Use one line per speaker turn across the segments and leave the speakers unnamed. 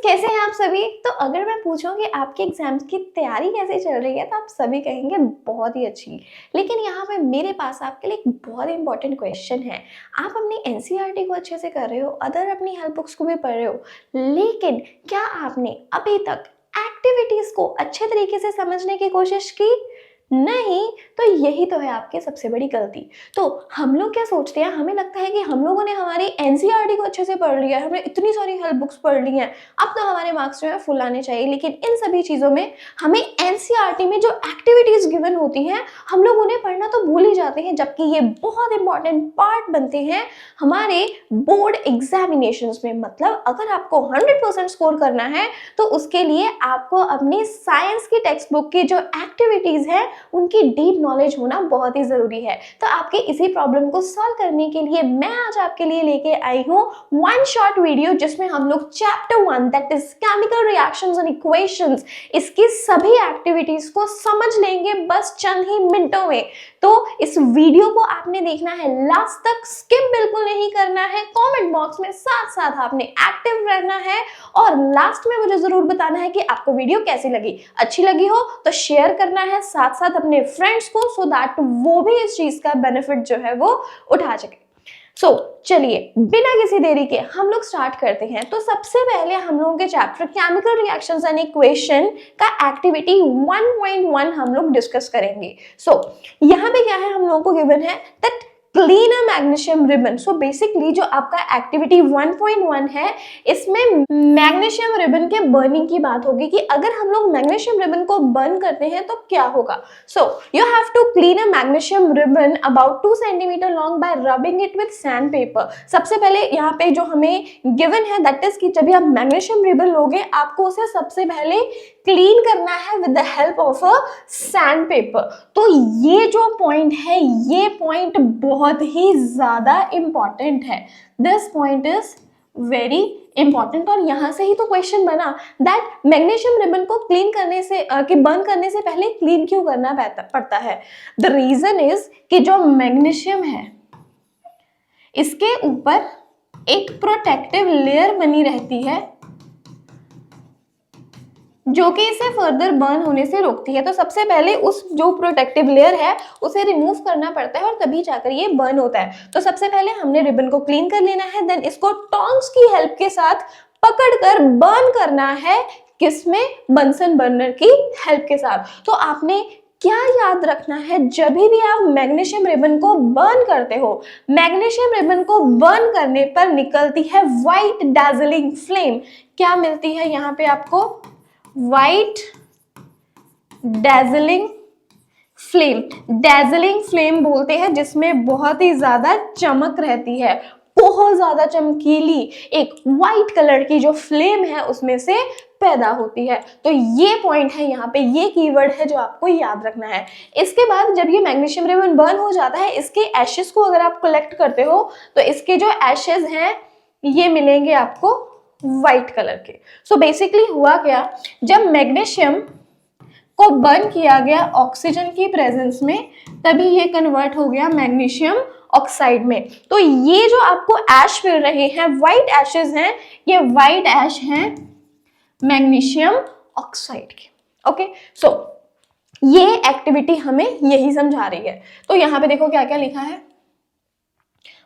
कैसे हैं आप सभी। तो अगर मैं पूछूं कि आपके एग्जाम्स की तैयारी कैसे चल रही है तो आप सभी कहेंगे बहुत ही अच्छी। लेकिन यहाँ पे मेरे पास आपके लिए एक बहुत इंपॉर्टेंट क्वेश्चन है। आप अपनी एनसीईआरटी को अच्छे से कर रहे हो, अदर अपनी हेल्प बुक्स को भी पढ़ रहे हो, लेकिन क्या आपने अभी तक एक्टिविटीज को अच्छे तरीके से समझने की कोशिश की? नहीं। तो यही तो है आपकी सबसे बड़ी गलती। तो हम लोग क्या सोचते हैं, हमें लगता है कि हम लोगों ने हमारी एनसीईआरटी को अच्छे से पढ़ लिया है, हमने इतनी सारी हेल्प बुक्स पढ़ ली हैं, अब तो हमारे मार्क्स जो है फुल आने चाहिए। लेकिन इन सभी चीज़ों में हमें एनसीईआरटी में जो एक्टिविटीज गिवन होती हैं हम लोग उन्हें पढ़ना तो भूल ही जाते हैं, जबकि ये बहुत इंपॉर्टेंट पार्ट बनते हैं हमारे बोर्ड एग्जामिनेशंस में। मतलब अगर आपको 100% स्कोर करना है तो उसके लिए आपको अपनी साइंस की टेक्स्ट बुक की जो एक्टिविटीज है उनकी डीप नॉलेज होना बहुत ही जरूरी है। तो आपके इसी प्रॉब्लम को सॉल्व करने के लिए मैं आज आपके लिए लेके आई हूँ वन शॉर्ट वीडियो, जिसमें हम लोग chapter 1 that is chemical reactions and equations, इसकी सभी एक्टिविटीज को समझ लेंगे बस चंद ही मिनटों में। तो इस वीडियो को आपने देखना है लास्ट तक, स्किप बिल्कुल नहीं करना है। कमेंट बॉक्स में साथ साथ आपने एक्टिव रहना है और लास्ट में मुझे जरूर बताना है कि आपको वीडियो कैसी लगी। अच्छी लगी हो तो शेयर करना है साथ साथ अपने फ्रेंड्स को, सो दैट वो भी इस चीज का बेनिफिट जो है वो उठा सके। चलिए बिना किसी देरी के हम लोग स्टार्ट करते हैं। तो सबसे पहले हम लोगों के chapter chemical reactions and equation का एक्टिविटी 1.1 हम लोग डिस्कस करेंगे। यहाँ पे क्या है, हम लोगों को गिवन है that clean a magnesium ribbon. So basically जो आपका एक्टिविटी 1.1 है इसमें मैग्नीशियम रिबन के बर्निंग की बात होगी कि अगर हम लोग मैग्नीशियम रिबन को बर्न करते हैं तो क्या होगा। So you have to clean a magnesium ribbon about 2 centimetres long by rubbing it with sandpaper. सबसे पहले यहाँ पे जो हमें गिवन है दैट इज कि जब भी आप मैग्नीशियम रिबन लोगे आपको उसे सबसे पहले क्लीन करना है with the help of a sand paper. तो ये जो पॉइंट है ये पॉइंट बहुत ही ज्यादा इंपॉर्टेंट है। This point is very important. और यहां से ही तो क्वेश्चन बना दैट मैग्नीशियम रिबन को क्लीन करने से कि बर्न करने से पहले क्लीन क्यों करना पड़ता है। द रीजन इज कि जो मैग्नीशियम है इसके ऊपर एक प्रोटेक्टिव लेयर बनी रहती है जो कि इसे फर्दर बर्न होने से रोकती है। तो सबसे पहले उस जो प्रोटेक्टिव लेयर है उसे रिमूव करना पड़ता है और तभी जाकर ये बर्न होता है। तो सबसे पहले हमने रिबन को क्लीन कर लेना है, देन इसको टोंग्स की हेल्प के साथ पकड़कर बर्न करना है। किसमें? बंसन बर्नर की हेल्प के साथ। तो आपने क्या याद रखना है, जब भी आप मैग्नीशियम रिबन को बर्न करते हो, मैग्नीशियम रिबन को बर्न करने पर निकलती है व्हाइट डैजलिंग फ्लेम। क्या मिलती है यहाँ पे आपको? White dazzling flame. Dazzling flame बोलते हैं जिसमें बहुत ही ज्यादा चमक रहती है, बहुत ज्यादा चमकीली एक व्हाइट कलर की जो फ्लेम है उसमें से पैदा होती है। तो ये पॉइंट है यहाँ पे, ये कीवर्ड है जो आपको याद रखना है। इसके बाद जब ये मैग्नीशियम रिबन बर्न हो जाता है, इसके एशेस को अगर आप कलेक्ट करते हो तो इसके जो एशेस हैं ये मिलेंगे आपको व्हाइट कलर के। सो बेसिकली हुआ क्या, जब मैग्नीशियम को बर्न किया गया ऑक्सीजन की प्रेजेंस में तभी ये कन्वर्ट हो गया मैग्नीशियम ऑक्साइड में। तो ये जो आपको ऐश मिल रहे हैं, व्हाइट एशेस हैं, ये व्हाइट ऐश हैं मैग्नीशियम ऑक्साइड के। ओके, सो ये एक्टिविटी हमें यही समझा रही है। तो यहाँ पे देखो क्या क्या लिखा है।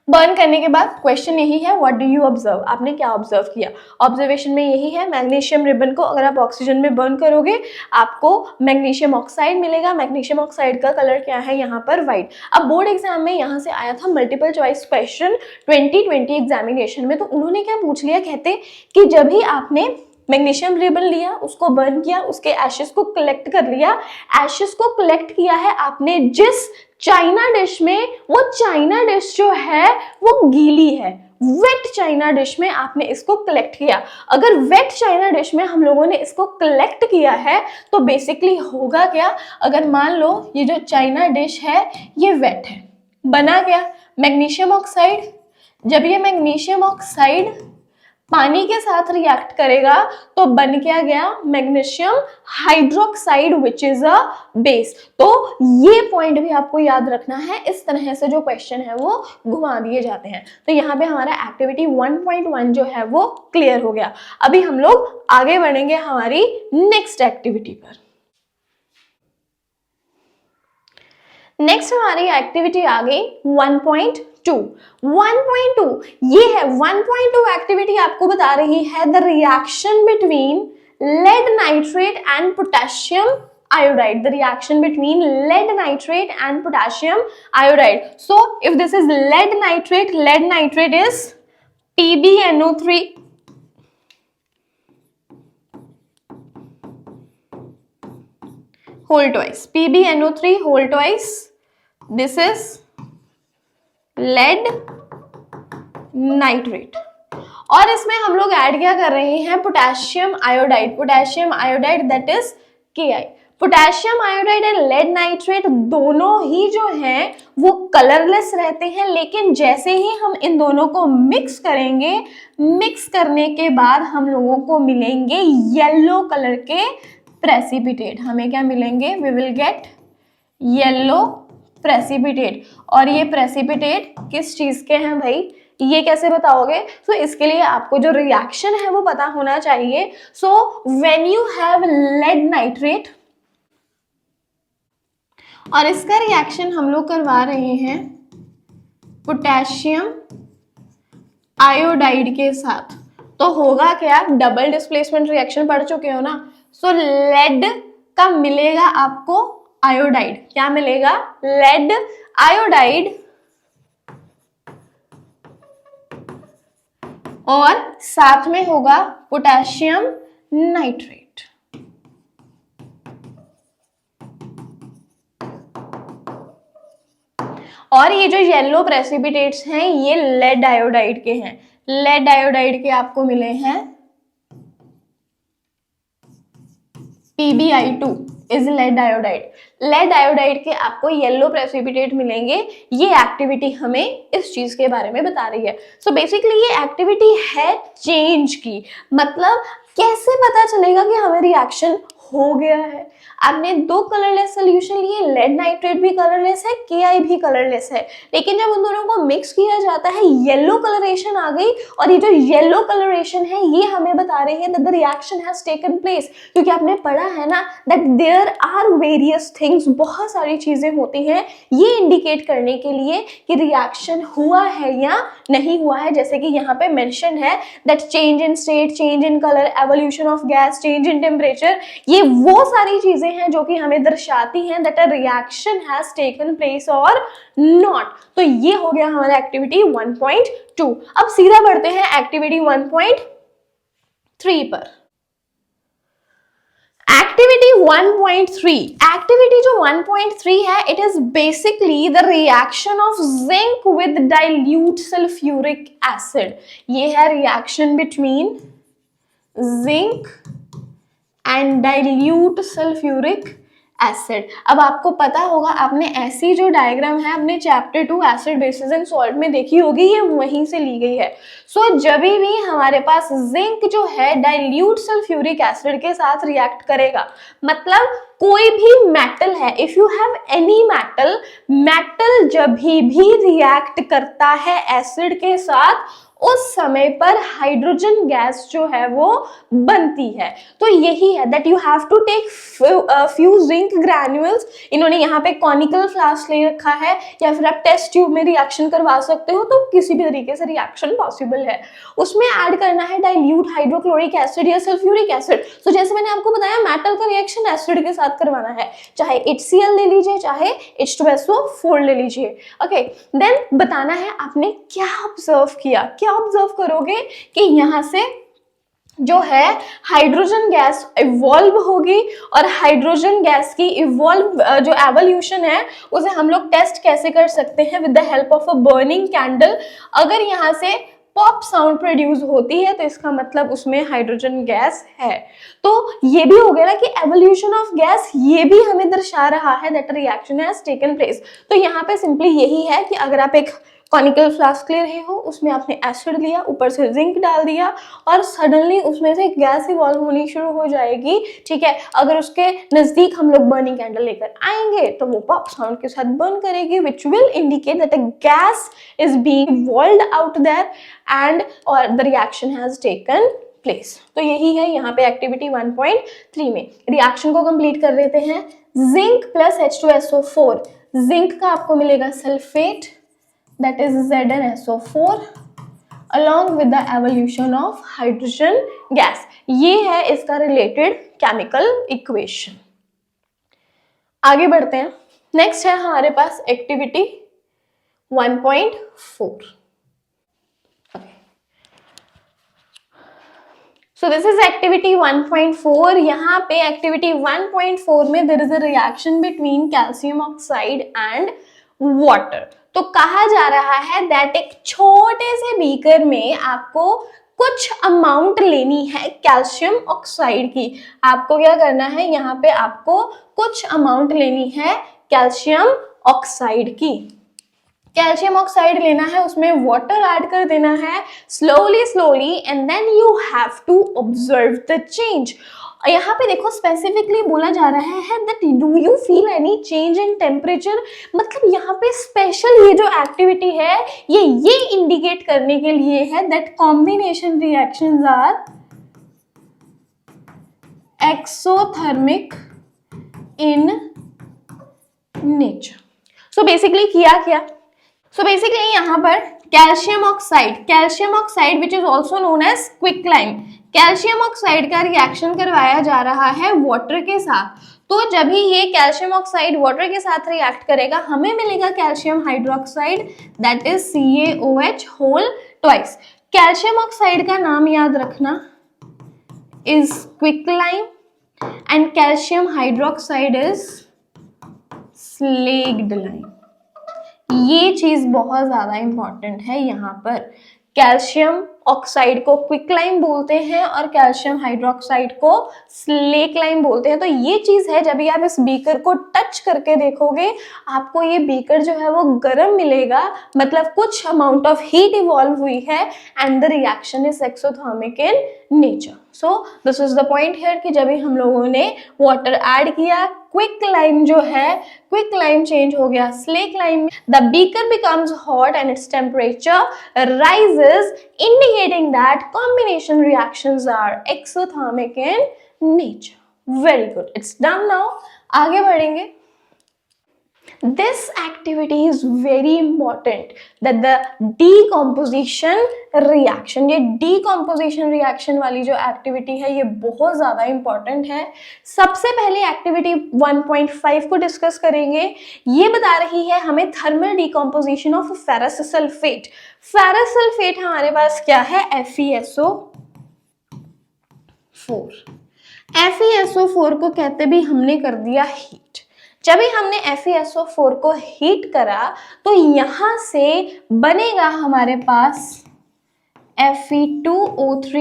बर्न करने के बाद क्वेश्चन यही है, व्हाट डू यू ऑब्जर्व। आपने क्या ऑब्जर्व किया? ऑब्जर्वेशन में यही है, मैग्नीशियम रिबन को अगर आप ऑक्सीजन में बर्न करोगे आपको मैग्नीशियम ऑक्साइड मिलेगा। मैग्नीशियम ऑक्साइड का कलर क्या है यहाँ पर? व्हाइट। अब बोर्ड एग्जाम में यहाँ से आया था मल्टीपल चॉइस क्वेश्चन 2020 एग्जामिनेशन में, तो उन्होंने क्या पूछ लिया, कहते कि जब भी आपने मैग्नीशियम रिबन लिया, उसको बर्न किया, उसके एशेस को कलेक्ट कर लिया, एशेस को कलेक्ट किया है आपने जिस चाइना डिश में, वो चाइना डिश जो है वो गीली है, वेट चाइना डिश में आपने इसको कलेक्ट किया। अगर वेट चाइना डिश में हम लोगों ने इसको कलेक्ट किया है तो बेसिकली होगा क्या, अगर मान लो ये जो चाइना डिश है ये वेट है, बना क्या? Magnesium oxide. जब ये मैग्नीशियम ऑक्साइड पानी के साथ रिएक्ट करेगा तो बन क्या गया, magnesium hydroxide which is a base. तो ये पॉइंट भी आपको याद रखना है, इस तरह से जो क्वेश्चन है वो घुमा दिए जाते हैं। तो यहाँ पे हमारा एक्टिविटी 1.1 जो है वो क्लियर हो गया। अभी हम लोग आगे बढ़ेंगे हमारी नेक्स्ट एक्टिविटी पर। नेक्स्ट हमारी एक्टिविटी आ गई 1.2। 1.2 ये है 1.2 एक्टिविटी आपको बता रही है the reaction between lead nitrate and potassium iodide, the reaction between lead nitrate and potassium iodide. So if this is lead nitrate is PbNO3 whole twice, PbNO3 whole twice, this is lead nitrate। और इसमें हम लोग add क्या कर रहे हैं, potassium iodide that is Ki। Potassium iodide and lead nitrate दोनों ही जो हैं वो कलरलेस रहते हैं, लेकिन जैसे ही हम इन दोनों को मिक्स करेंगे, मिक्स करने के बाद हम लोगों को मिलेंगे येलो कलर के प्रेसिपिटेट। हमें क्या मिलेंगे, we will get yellow precipitate. और ये प्रेसिपिटेट किस चीज के हैं भाई, ये कैसे बताओगे? तो इसके लिए आपको जो रिएक्शन है वो पता होना चाहिए। So when you have led nitrate और इसका रिएक्शन हम लोग करवा रहे हैं पोटेशियम आयोडाइड के साथ, तो होगा क्या, डबल डिस्प्लेसमेंट रिएक्शन पढ़ चुके हो ना। सो लेड का मिलेगा आपको आयोडाइड, क्या मिलेगा, लेड आयोडाइड, और साथ में होगा पोटेशियम नाइट्रेट। और ये जो येलो प्रेसिपिटेट्स हैं ये लेड आयोडाइड के हैं। लेड आयोडाइड के आपको मिले हैं PbI2 is lead iodide. Lead iodide के आपको येलो प्रेसिपिटेट मिलेंगे। ये एक्टिविटी हमें इस चीज के बारे में बता रही है। सो बेसिकली ये एक्टिविटी है चेंज की, मतलब कैसे पता चलेगा कि हमें रिएक्शन हो गया है। आपने दो कलरलेस सोल्यूशन लिए, लेड नाइट्रेट भी कलरलेस है, Ki भी कलरलेस है, लेकिन जब उन दोनों को मिक्स किया जाता है येलो कलरेशन आ गई। और ये जो येलो कलरेशन है ये हमें बता रही है that the reaction has taken place, क्योंकि आपने पढ़ा है ना that there are various things, बहुत सारी चीजें होती हैं ये इंडिकेट करने के लिए कि रिएक्शन हुआ है या नहीं हुआ है। जैसे कि यहाँ पे मेंशन है that change in state, change in colour, evolution of gas, change in temperature, ये वो सारी चीजें हैं जो कि हमें दर्शाती हैं that a reaction has taken place और नॉट। तो ये हो गया हमारा एक्टिविटी 1.2। अब सीधा बढ़ते हैं एक्टिविटी 1.3 पर। एक्टिविटी 1.3, एक्टिविटी जो 1.3 है it is basically the reaction of zinc with dilute sulphuric acid. ये है reaction between zinc and dilute sulphuric acid. अब आपको पता होगा, आपने ऐसी जो डायग्राम है अपने chapter 2 acid basis and salt में देखी होगी, ये वहीं से ली गई है। सो जब भी हमारे पास जिंक जो है डाइल्यूट सल्फ्यूरिक एसिड के साथ रिएक्ट करेगा, मतलब कोई भी मेटल है, if you have any metal, metal जब भी रिएक्ट करता है एसिड के साथ उस समय पर हाइड्रोजन गैस जो है वो बनती है। तो यही है that you have to take few zinc granules. इन्होंने यहाँ पे कॉनिकल फ्लास्क ले रखा है, या फिर आप टेस्ट ट्यूब में रिएक्शन करवा सकते हो, तो किसी भी तरीके से रिएक्शन पॉसिबल है। उसमें ऐड करना है डाइल्यूट हाइड्रोक्लोरिक एसिड या सल्फ्यूरिक एसिड। तो जैसे मैंने आपको बताया मेटल का रिएक्शन एसिड के साथ करवाना है, चाहे HCl ले लीजिए चाहे H2SO4 ले लीजिए। ओके, देन बताना है आपने क्या ऑब्जर्व किया। क्या ऑब्जर्व करोगे कि यहां से जो है हाइड्रोजन गैस इवॉल्व होगी, और हाइड्रोजन गैस की इवॉल्व जो एवोल्यूशन है उसे हम लोग टेस्ट कैसे कर सकते हैं, with the help of a burning candle. अगर यहाँ से पॉप साउंड प्रोड्यूस होती है तो इसका मतलब उसमें हाइड्रोजन गैस है। तो ये भी हो गया ना कि एवोल्यूशन ऑफ गैस, ये भी हमें दर्शा रहा है that reaction has taken place. तो यहाँ पे सिंपली यही है कि अगर आप एक कॉनिकल फ्लास्क ले रहे हो, उसमें आपने एसिड लिया, ऊपर से जिंक डाल दिया और सडनली उसमें से गैस इवॉल्व होनी शुरू हो जाएगी, ठीक है। अगर उसके नजदीक हम लोग बर्निंग कैंडल लेकर आएंगे तो वो पॉप साउंड के साथ बर्न करेगी, which will indicate that a gas is being evolved out there and और the reaction has taken place. तो यही है यहाँ पे एक्टिविटी 1.3 में। रिएक्शन को कंप्लीट कर लेते हैं। जिंक प्लस H2SO4, जिंक का आपको मिलेगा sulphate, that is ZnSO4 along with the evolution of hydrogen gas। ये है इसका रिलेटेड केमिकल इक्वेशन। आगे बढ़ते हैं। नेक्स्ट है हमारे पास activity 1.4। So this is activity 1.4। यहाँ पे activity 1.4 में there is a reaction between calcium oxide and water। तो कहा जा रहा है that एक छोटे से बीकर में आपको कुछ अमाउंट लेनी है कैल्शियम ऑक्साइड की। आपको क्या करना है, यहाँ पे आपको कुछ अमाउंट लेनी है कैल्शियम ऑक्साइड की। कैल्शियम ऑक्साइड लेना है, उसमें वाटर ऐड कर देना है slowly slowly and then you have to observe the change. यहाँ पे देखो स्पेसिफिकली बोला जा रहा है that do you feel any change in temperature. मतलब यहाँ पे स्पेशल ये जो एक्टिविटी है ये इंडिकेट करने के लिए है that combination reactions are exothermic in nature. So basically किया क्या, सो बेसिकली यहाँ पर calcium oxide which is also known as quicklime, calcium oxide का रिएक्शन करवाया जा रहा है वाटर के साथ। तो जब ही ये कैल्शियम ऑक्साइड वाटर के साथ रिएक्ट करेगा हमें मिलेगा calcium hydroxide, that is CaOH whole twice. Calcium oxide का नाम याद रखना is quicklime and calcium hydroxide is slaked lime. ये चीज बहुत ज्यादा इंपॉर्टेंट है। यहाँ पर कैल्शियम ऑक्साइड को क्विकलाइम बोलते हैं और कैल्शियम हाइड्रोक्साइड को स्लेकलाइम बोलते हैं। तो ये चीज है, जब भी आप इस बीकर को टच करके देखोगे आपको ये बीकर जो है वो गर्म मिलेगा, मतलब कुछ अमाउंट ऑफ हीट इवॉल्व हुई है and the reaction is exothermic in nature. So this is the point here कि जब भी हम लोगों ने वाटर ऐड किया, क्विकलाइम जो है क्विकलाइम चेंज हो गया slaked lime, the beaker becomes hot and its temperature rises, indicating that combination reactions are exothermic in nature. Very good, it's done now। आगे बढ़ेंगे। This activity is very important, that the decomposition reaction, ये decomposition reaction वाली जो activity है ये बहुत ज़्यादा important है। सबसे पहले activity 1.5 को discuss करेंगे। ये बता रही है हमें thermal decomposition of ferrous sulfate। ferrous sulfate हमारे पास क्या है, FeSO4। FeSO4 को कहते भी हमने कर दिया हीट। जब भी हमने FeSO4 को हीट करा तो यहां से बनेगा हमारे पास Fe2O3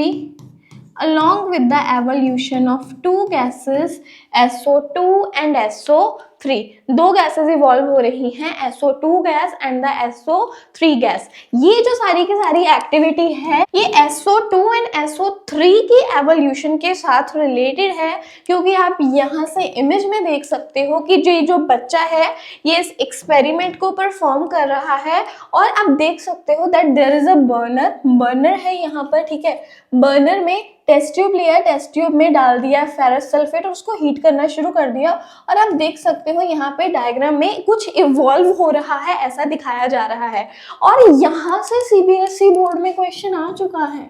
along with the evolution of two gases SO2 and SO3। दो गैसेस इवॉल्व हो रही हैं, SO2 gas and the SO3 gas. ये जो सारी की सारी एक्टिविटी है ये SO2 एंड SO3 की एवोल्यूशन के साथ रिलेटेड है, क्योंकि आप यहाँ से इमेज में देख सकते हो कि जो बच्चा है ये इस एक्सपेरिमेंट को परफॉर्म कर रहा है और आप देख सकते हो that there is a burner है यहाँ पर, ठीक है। बर्नर में टेस्ट ट्यूब लिया, टेस्ट ट्यूब में डाल दिया फेरस सल्फेट और उसको हीट करना शुरू कर दिया और आप देख सकते हो यहाँ पे डायग्राम में कुछ इवॉल्व हो रहा है ऐसा दिखाया जा रहा है। और यहाँ से CBSE बोर्ड में क्वेश्चन आ चुका है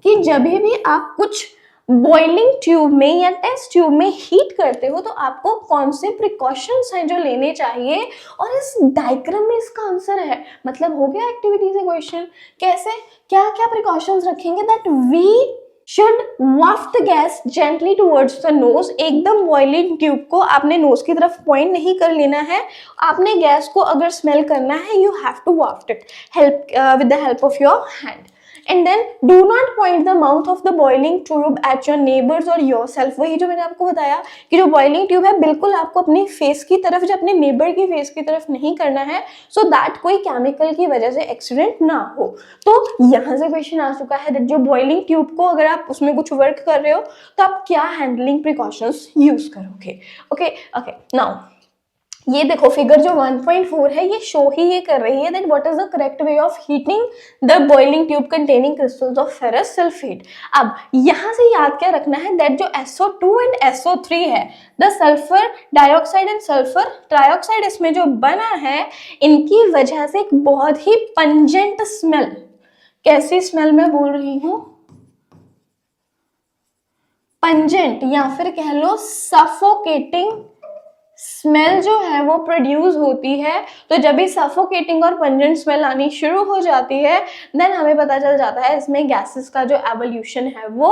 कि जब भी आप कुछ बॉइलिंग ट्यूब में या टेस्ट ट्यूब में हीट करते हो तो आपको कौन से प्रिकॉशंस हैं जो लेने चाहिए, और इस डायग्राम में इसका आंसर है। मतलब हो गया एक्टिविटी से क्वेश्चन, कैसे क्या क्या प्रिकॉशंस रखेंगे, that we should waft the gas gently towards the nose. एकदम बॉइलिंग ट्यूब को आपने नोज की तरफ पॉइंट नहीं कर लेना है, आपने गैस को अगर स्मेल करना है you have to waft it with the help of your hand. And then do not point the mouth of the boiling tube at your neighbours or yourself. वही जो मैंने आपको बताया कि जो बॉइलिंग ट्यूब है बिल्कुल आपको अपनी फेस की तरफ, जो अपने नेबर की फेस की तरफ नहीं करना है, सो दैट कोई केमिकल की वजह से एक्सीडेंट ना हो। तो यहाँ से क्वेश्चन आ चुका है जो बॉइलिंग ट्यूब को अगर आप उसमें कुछ वर्क कर रहे हो तो आप क्या हैंडलिंग प्रिकॉशंस यूज करोगे। ओके ओके, नाउ ये देखो फिगर जो 1.4 है ये शो ही ये कर रही है that what is the correct way of heating the boiling tube containing crystals of ferrous sulphate. अब यहाँ से याद क्या रखना है दैट जो SO2 एंड SO3 है, the sulphur dioxide and sulphur trioxide इसमें जो बना है, इनकी वजह से एक बहुत ही पंजेंट स्मेल, कैसी स्मेल मैं बोल रही हूँ, पंजेंट या फिर कह लो सफोकेटिंग स्मेल जो है वो प्रोड्यूस होती है। तो जब भी सफोकेटिंग और पंजेंट स्मेल आनी शुरू हो जाती है देन हमें पता चल जाता है इसमें गैसेस का जो एवोल्यूशन है वो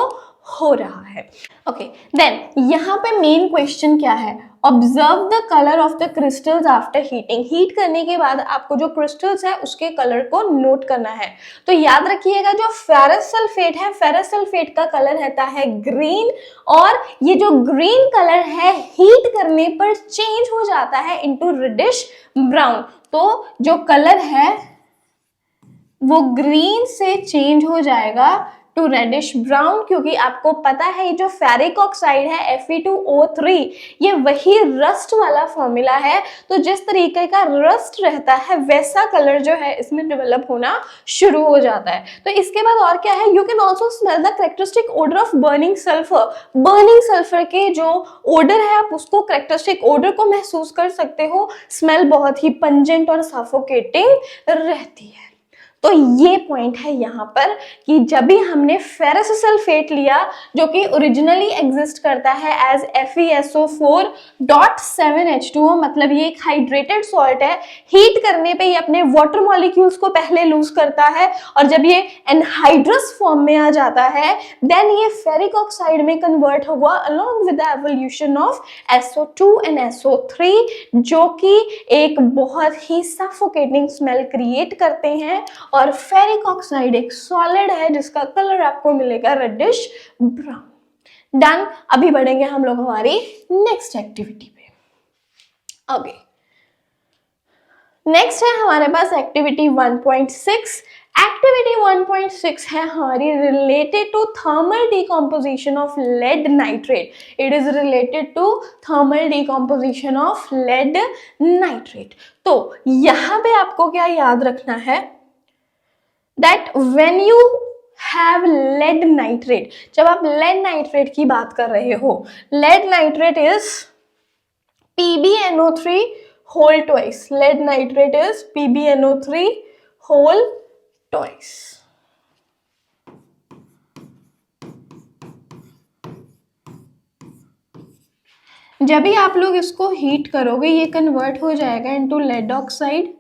हो रहा है। ओके, देन यहाँ पे मेन क्वेश्चन क्या है, observe the colour of the crystals after heating. Heat करने के बाद आपको जो क्रिस्टल्स है उसके कलर को नोट करना है। तो याद रखिएगा जो फेरस सल्फेट है, फेरस सल्फेट का कलर रहता है ग्रीन, और ये जो ग्रीन कलर है हीट करने पर चेंज हो जाता है इनटू रेडिश ब्राउन। तो जो कलर है वो ग्रीन से चेंज हो जाएगा टू रेडिश ब्राउन, क्योंकि आपको पता है ये जो फेरिक ऑक्साइड है Fe2O3 ये वही रस्ट वाला फॉर्मूला है। तो जिस तरीके का रस्ट रहता है वैसा कलर जो है इसमें डेवलप होना शुरू हो जाता है। तो इसके बाद और क्या है, you can also smell the characteristic odour of burning sulphur. Burning sulphur के जो ओडर है आप उसको कैरेक्टरिस्टिक ओडर को महसूस कर सकते हो। स्मेल बहुत ही पंजेंट और सफोकेटिंग रहती है। तो ये पॉइंट है यहाँ पर कि जब भी हमने फेरस सल्फेट लिया जो कि ओरिजिनली एग्जिस्ट करता है एज FeSO4.7H2O, मतलब ये एक हाइड्रेटेड सॉल्ट है, हीट करने पे ये अपने वाटर मॉलिक्यूल्स को पहले लूज करता है और जब ये एनहाइड्रस फॉर्म में आ जाता है देन ये फेरिक ऑक्साइड में कन्वर्ट होगा along with the evolution of SO2 and SO3, जो कि एक बहुत ही सफोकेटिंग स्मेल क्रिएट करते हैं। और फेरिक ऑक्साइड एक सॉलिड है जिसका कलर आपको मिलेगा रेडिश ब्राउन। डन, अभी बढ़ेंगे हम लोग हमारी नेक्स्ट एक्टिविटी पे। ओके, नेक्स्ट है हमारे पास एक्टिविटी 1.6। एक्टिविटी 1.6 है हमारी related to thermal decomposition of lead nitrate. It is related to thermal decomposition of lead nitrate. तो यहां पे आपको क्या याद रखना है that when you have lead nitrate, जब आप lead nitrate की बात कर रहे हो, lead nitrate is PbNO3 whole twice. Lead nitrate is PbNO3 whole twice. जब भी आप लोग इसको हीट करोगे ये कन्वर्ट हो जाएगा into lead oxide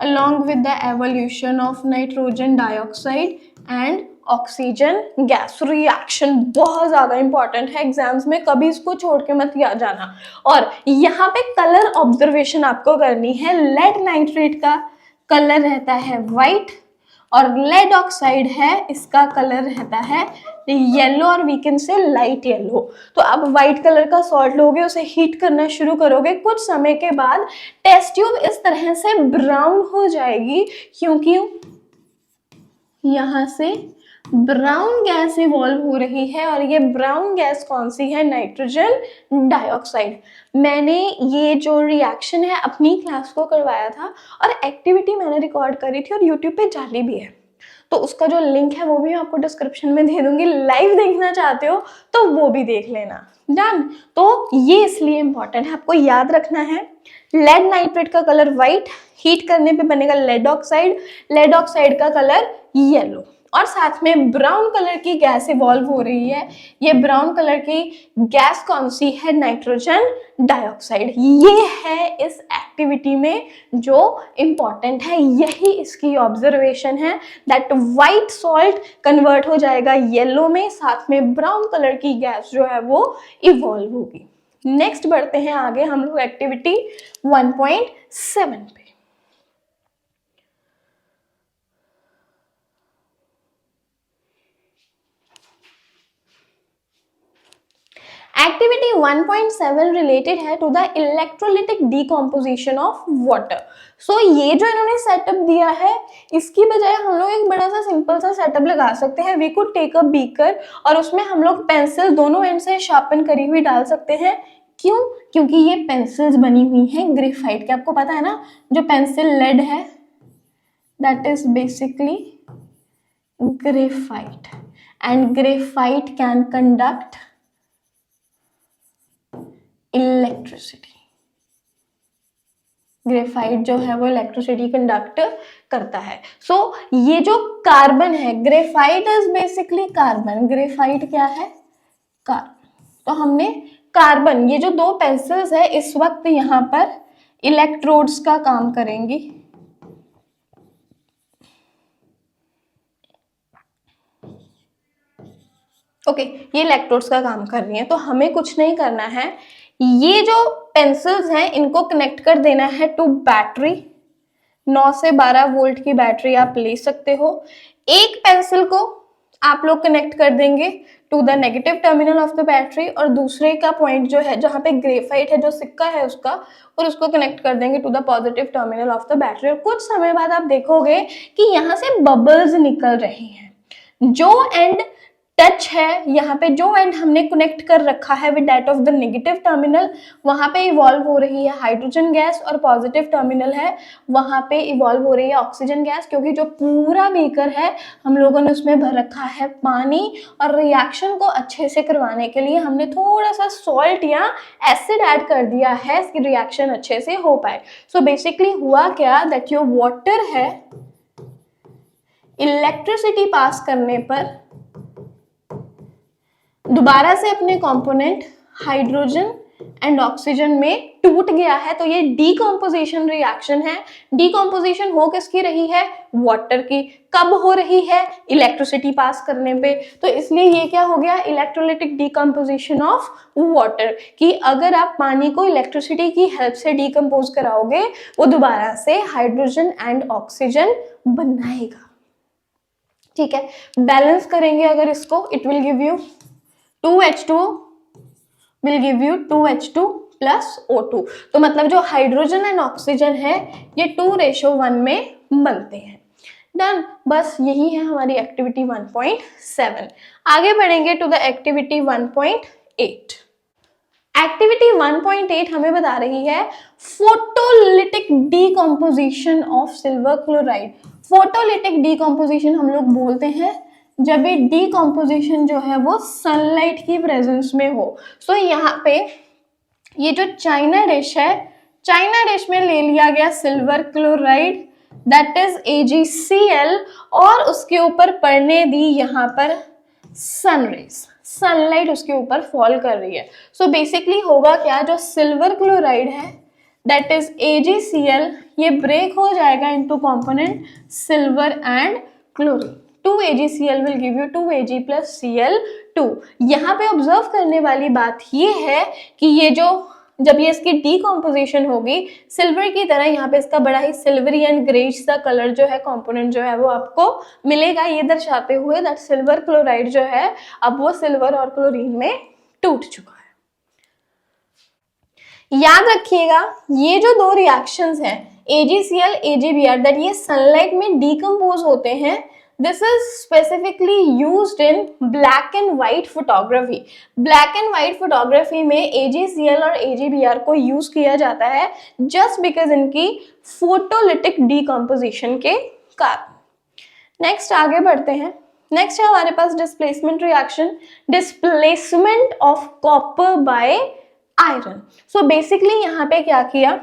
along with the evolution of nitrogen dioxide and oxygen gas. Reaction बहुत ज्यादा इंपॉर्टेंट है एग्जाम्स में, कभी इसको छोड़ के मत याद जाना। और यहाँ पे कलर ऑब्जर्वेशन आपको करनी है। लेड नाइट्रेट का कलर रहता है व्हाइट और लेड ऑक्साइड है इसका कलर रहता है येलो और we can say light yellow. तो आप व्हाइट कलर का सॉल्ट लोगे, उसे हीट करना शुरू करोगे, कुछ समय के बाद टेस्ट ट्यूब इस तरह से ब्राउन हो जाएगी क्योंकि यहाँ से ब्राउन गैस इवॉल्व हो रही है और ये ब्राउन गैस कौन सी है, नाइट्रोजन डाइऑक्साइड। मैंने ये जो रिएक्शन है अपनी क्लास को करवाया था और एक्टिविटी मैंने रिकॉर्ड करी थी और यूट्यूब पे डाली भी है, तो उसका जो लिंक है वो भी मैं आपको डिस्क्रिप्शन में दे दूंगी। लाइव देखना चाहते हो तो वो भी देख लेना। डन। तो ये इसलिए इंपॉर्टेंट है, आपको याद रखना है लेड नाइट्रेट का कलर व्हाइट, हीट करने पे बनेगा लेड ऑक्साइड का कलर येलो और साथ में ब्राउन कलर की गैस इवॉल्व हो रही है। ये ब्राउन कलर की गैस कौन सी है, नाइट्रोजन डाइऑक्साइड। ये है इस एक्टिविटी में जो इंपॉर्टेंट है, यही इसकी ऑब्जर्वेशन है दैट व्हाइट सॉल्ट कन्वर्ट हो जाएगा येलो में, साथ में ब्राउन कलर की गैस जो है वो इवॉल्व होगी। नेक्स्ट बढ़ते हैं आगे हम लोग एक्टिविटी 1.7 पे। एक्टिविटी 1.7 रिलेटेड है to the electrolytic decomposition of water. So ये जो इन्होंने सेटअप दिया है, इसकी बजाय हम लोग एक बड़ा सा सिंपल सा सेटअप लगा सकते हैं। We could take a beaker और उसमें हम लोग पेंसिल दोनों एंड से शार्पन करी हुई डाल सकते हैं। क्यों? क्योंकि ये पेंसिल्स बनी हुई हैं ग्रेफाइट के। आपको पता है ना, जो पेंसिल लेड है that is basically graphite, and graphite can conduct electricity. Graphite जो है वो इलेक्ट्रिसिटी कंडक्ट करता है। सो ये जो कार्बन है, graphite is basically carbon. Graphite क्या है? कार्बन। तो हमने कार्बन, ये जो दो पेंसिल्स है इस वक्त यहाँ पर इलेक्ट्रोड्स का काम करेंगी। ओके, ये इलेक्ट्रोड्स का काम कर रही हैं, तो हमें कुछ नहीं करना है। ये जो पेंसिल्स हैं इनको कनेक्ट कर देना है टू बैटरी। 9 से 12 वोल्ट की बैटरी आप ले सकते हो। एक पेंसिल को आप लोग कनेक्ट कर देंगे to the negative terminal of the battery, और दूसरे का पॉइंट जो है जहां पे ग्रेफाइट है, जो सिक्का है उसका, और उसको कनेक्ट कर देंगे to the positive terminal of the battery. और कुछ समय बाद आप देखोगे कि यहाँ से बबल्स निकल रहे हैं। जो एंड टच है, यहाँ पे जो एंड हमने कनेक्ट कर रखा है with that of the negative terminal, वहां पे इवॉल्व हो रही है हाइड्रोजन गैस, और पॉजिटिव टर्मिनल है वहां पे इवॉल्व हो रही है ऑक्सीजन गैस। क्योंकि जो पूरा बीकर है हम लोगों ने उसमें भर रखा है पानी, और रिएक्शन को अच्छे से करवाने के लिए हमने थोड़ा सा सॉल्ट या एसिड ऐड कर दिया है कि रिएक्शन अच्छे से हो पाए। सो बेसिकली हुआ क्या, दैट योर वाटर है इलेक्ट्रिसिटी पास करने पर दोबारा से अपने कंपोनेंट हाइड्रोजन एंड ऑक्सीजन में टूट गया है। तो ये डीकॉम्पोजिशन रिएक्शन है। डीकॉम्पोजिशन हो किसकी रही है? वाटर की। कब हो रही है? इलेक्ट्रिसिटी पास करने पे। तो इसलिए ये क्या हो गया? Electrolytic decomposition of water. कि अगर आप पानी को इलेक्ट्रिसिटी की हेल्प से डीकम्पोज कराओगे, वो दोबारा से हाइड्रोजन एंड ऑक्सीजन बनाएगा। ठीक है, बैलेंस करेंगे अगर इसको, it will give you 2H2 will give you 2H2 plus O2। तो मतलब जो हाइड्रोजन एंड ऑक्सीजन है ये 2:1 में बनते हैं। डन, बस यही है हमारी एक्टिविटी 1.7। आगे बढ़ेंगे टू द एक्टिविटी 1.8। एक्टिविटी 1.8 हमें बता रही है photolytic decomposition of silver chloride. Photolytic decomposition हम लोग बोलते हैं जब ये डीकम्पोजिशन जो है वो सनलाइट की प्रेजेंस में हो। सो यहाँ पे ये जो चाइना डिश है, चाइना डिश में ले लिया गया silver chloride that is AgCl, और उसके ऊपर पड़ने दी यहाँ पर सनरेज, सनलाइट उसके ऊपर फॉल कर रही है। सो बेसिकली होगा क्या, जो सिल्वर क्लोराइड है दैट इज AgCl, ये ब्रेक हो जाएगा into component silver and chlorine. 2AgCl will give you 2Ag plus Cl2। यहाँ पे ऑब्जर्व करने वाली बात ये है कि ये जो जब ये इसकी डीकॉम्पोजिशन होगी सिल्वर की तरह, यहाँ पे इसका बड़ा ही सिल्वरी एंड ग्रेइश सा कलर जो है कंपोनेंट जो है वो आपको मिलेगा, ये दर्शाते हुए दैट सिल्वर क्लोराइड जो है अब वो सिल्वर और क्लोरीन में टूट चुका है। याद रखिएगा ये जो दो रिएक्शंस हैं AgCl AgBr दैट ये सनलाइट में डीकम्पोज होते हैं। This is specifically used in black and white photography। Black and white photography में AgCl और AgBr को यूज किया जाता है just because इनकी photolytic decomposition के कारण। नेक्स्ट आगे बढ़ते हैं। नेक्स्ट है हमारे पास displacement reaction, displacement of copper by iron. So basically यहाँ पे क्या किया,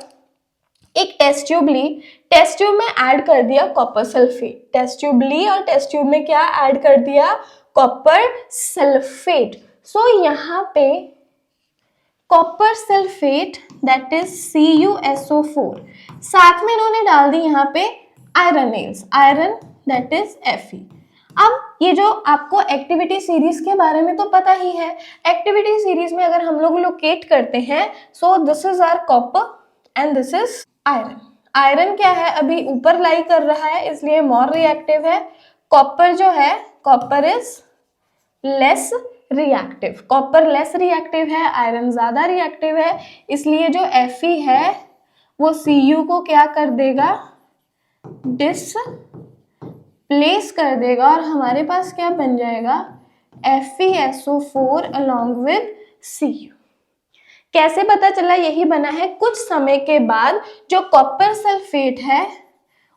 एक टेस्ट ट्यूब ली, टेस्ट ट्यूब में ऐड कर दिया कॉपर सल्फेट। टेस्ट ट्यूब ली और टेस्ट ट्यूब में क्या ऐड कर दिया? Copper sulphate. सो यहाँ पे copper sulphate that is CuSO4, साथ में इन्होंने डाल दी यहाँ पे iron nails, iron that is Fe। अब ये जो आपको एक्टिविटी सीरीज के बारे में तो पता ही है, एक्टिविटी सीरीज में अगर हम लोग लोकेट करते हैं, so this is our copper and this is iron. Iron क्या है, अभी ऊपर लाई कर रहा है इसलिए मोर रिएक्टिव है। कॉपर जो है, copper is less reactive, copper less reactive है, आयरन ज्यादा रिएक्टिव है, इसलिए जो Fe है वो Cu को क्या कर देगा, डिसप्लेस कर देगा और हमारे पास क्या बन जाएगा, FeSO4 along with Cu। कैसे पता चला यही बना है, कुछ समय के बाद जो कॉपर सल्फेट है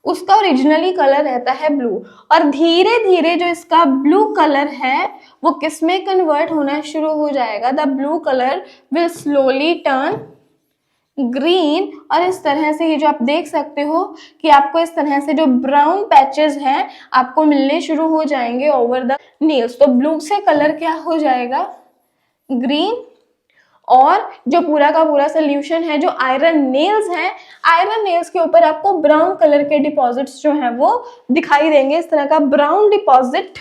उसका ओरिजिनली कलर रहता है ब्लू, और धीरे धीरे जो इसका ब्लू कलर है वो किस में कन्वर्ट होना शुरू हो जाएगा, the blue colour will slowly turn green. और इस तरह से ये जो आप देख सकते हो कि आपको इस तरह से जो ब्राउन पैचेस हैं आपको मिलने शुरू हो जाएंगे ओवर द नेल्स। तो ब्लू से कलर क्या हो जाएगा, ग्रीन। और जो पूरा का पूरा सोल्यूशन है, जो आयरन नेल्स हैं, आयरन नेल्स के ऊपर आपको ब्राउन कलर के डिपॉजिट्स जो हैं वो दिखाई देंगे। इस तरह का ब्राउन डिपॉजिट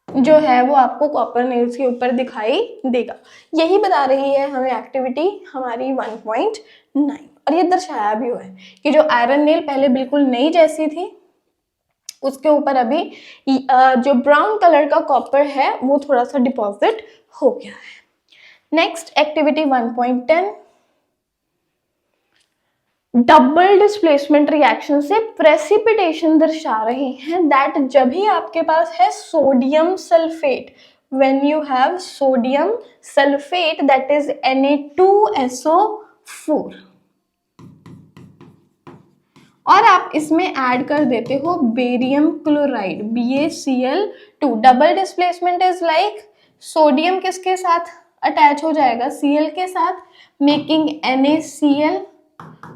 जो है वो आपको कॉपर नेल्स के ऊपर दिखाई देगा। यही बता रही है हमें एक्टिविटी हमारी 1.9। और ये दर्शाया भी हुआ है कि जो आयरन नेल पहले बिल्कुल नई जैसी थी, उसके ऊपर अभी जो ब्राउन कलर का कॉपर है वो थोड़ा सा डिपॉजिट हो गया है। Next activity 1.10, double displacement reaction से प्रेसिपिटेशन दर्शा रहे हैं दैट जब भी आपके पास है sodium sulphate, when you have sodium sulphate that is Na2SO4 और आप इसमें ऐड कर देते हो barium chloride BaCl2। Double displacement is like sodium किसके साथ अटैच हो जाएगा, Cl के साथ, मेकिंग NaCl,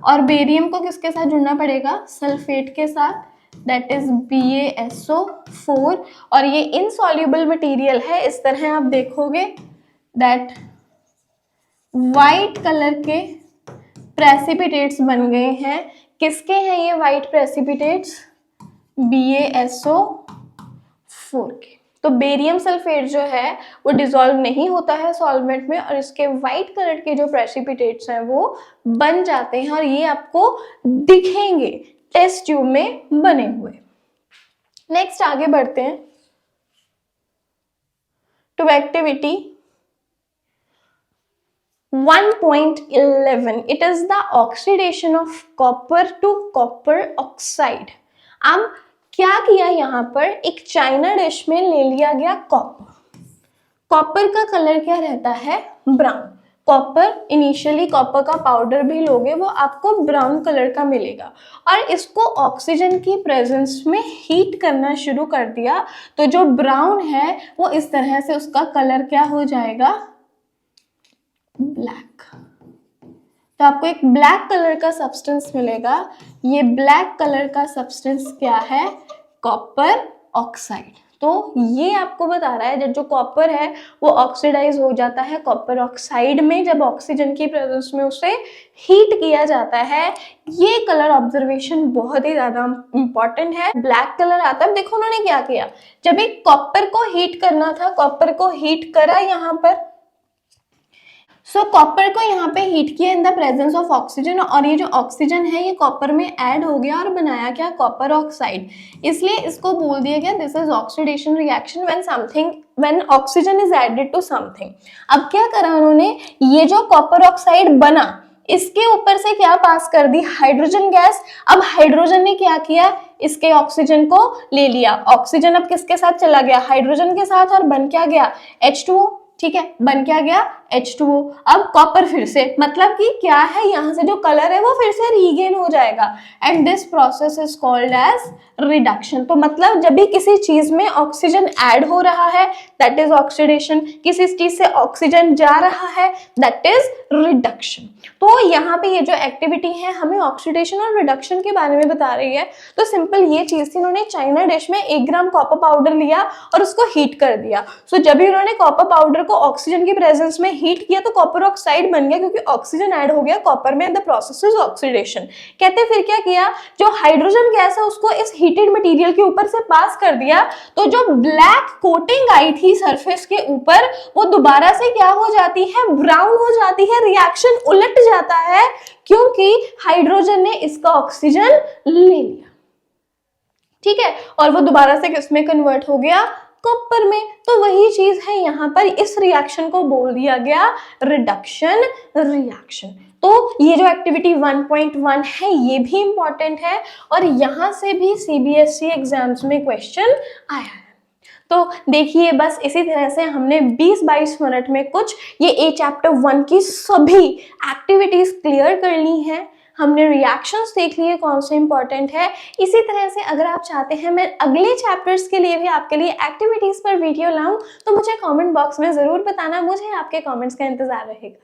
और बेरियम को किसके साथ जुड़ना पड़ेगा, सल्फेट के साथ, दैट इज BaSO4। और ये इनसॉल्युबल मटेरियल है। इस तरह आप देखोगे दैट वाइट कलर के प्रेसिपिटेट्स बन गए हैं। किसके हैं ये वाइट प्रेसिपिटेट्स, BaSO4 के। तो बेरियम सल्फेट जो है वो डिसॉल्व नहीं होता है सॉल्वेंट में और इसके वाइट कलर के जो प्रेसिपिटेट्स हैं वो बन जाते हैं और ये आपको दिखेंगे टेस्ट ट्यूब में बने हुए। नेक्स्ट आगे बढ़ते हैं to activity 1.11, it is the oxidation of copper to copper oxide। अब क्या किया यहाँ पर, एक चाइना डिश में ले लिया गया कॉपर। कॉपर का कलर क्या रहता है, ब्राउन। कॉपर इनिशियली कॉपर का पाउडर भी लोगे वो आपको ब्राउन कलर का मिलेगा और इसको ऑक्सीजन की प्रेजेंस में हीट करना शुरू कर दिया तो जो ब्राउन है वो इस तरह से उसका कलर क्या हो जाएगा, ब्लैक। तो आपको एक ब्लैक कलर का सब्सटेंस मिलेगा। ये ब्लैक कलर का सब्सटेंस क्या है, कॉपर ऑक्साइड। तो ये आपको बता रहा है जब जो कॉपर है वो ऑक्सीडाइज हो जाता है कॉपर ऑक्साइड में, जब ऑक्सीजन की प्रेजेंस में उसे हीट किया जाता है। ये कलर ऑब्जर्वेशन बहुत ही ज्यादा इंपॉर्टेंट है। ब्लैक कलर आता है। देखो उन्होंने क्या किया, जब एक कॉपर को हीट करना था, कॉपर को हीट करा यहाँ पर, कॉपर को यहाँ पे हीट किया in the presence of oxygen और ये जो ऑक्सीजन है ये कॉपर में ऐड हो गया और बनाया क्या, कॉपर ऑक्साइड। इसलिए इसको बोल दिया गया this is oxidation reaction when oxygen is added to something. अब क्या करा उन्होंने, ये जो कॉपर ऑक्साइड बना इसके ऊपर से क्या पास कर दी, हाइड्रोजन गैस। अब हाइड्रोजन ने क्या किया, इसके ऑक्सीजन को ले लिया। ऑक्सीजन अब किसके साथ चला गया, हाइड्रोजन के साथ, और बन क्या गया, H2O। ठीक है, बन क्या गया, H2O। अब कॉपर फिर से, मतलब कि क्या है, यहाँ से जो कलर है वो फिर से रीगेन हो जाएगा and this process is called as reduction. तो मतलब जब भी किसी चीज में ऑक्सीजन ऐड हो रहा है दैट इज ऑक्सीडेशन, किसी चीज से ऑक्सीजन जा रहा है दैट इज रिडक्शन। तो यहाँ पे ये जो एक्टिविटी है हमें ऑक्सीडेशन और रिडक्शन के बारे में बता रही है। तो सिंपल ये चीज थी, उन्होंने चाइना डिश में 1 ग्राम कॉपर पाउडर लिया और उसको हीट कर दिया। सो जब भी उन्होंने कॉपर पाउडर को ऑक्सीजन की प्रेजेंस में हीट किया तो कॉपर ऑक्साइड बन गया क्योंकि ऑक्सीजन ऐड हो गया कॉपर में, द प्रोसेस इज ऑक्सीडेशन। कहते फिर क्या किया, जो हाइड्रोजन गैस है उसको इस हीटेड मटेरियल के ऊपर से पास कर दिया तो जो ब्लैक कोटिंग आई थी सरफेस के ऊपर वो दोबारा से क्या हो जाती है, ब्राउन हो जाती है। रिएक्शन उलट जाता है क्योंकि हाइड्रोजन ने इसका ऑक्सीजन ले लिया। ठीक है, और वो दोबारा से किसमें कन्वर्ट हो गया, कॉपर में। तो वही चीज है यहाँ पर, इस रिएक्शन को बोल दिया गया रिडक्शन रिएक्शन। तो ये जो एक्टिविटी 1.1 है ये भी इंपॉर्टेंट है और यहाँ से भी सीबीएसई एग्जाम्स में क्वेश्चन आया है। तो देखिए बस इसी तरह से हमने 20-22 मिनट में कुछ ये ए चैप्टर 1 की सभी एक्टिविटीज क्लियर कर ली हैं। हमने रिएक्शंस देख लिए कौन से इंपॉर्टेंट है। इसी तरह से अगर आप चाहते हैं मैं अगले चैप्टर्स के लिए भी आपके लिए एक्टिविटीज पर वीडियो लाऊं तो मुझे कमेंट बॉक्स में ज़रूर बताना, मुझे आपके कमेंट्स का इंतज़ार रहेगा।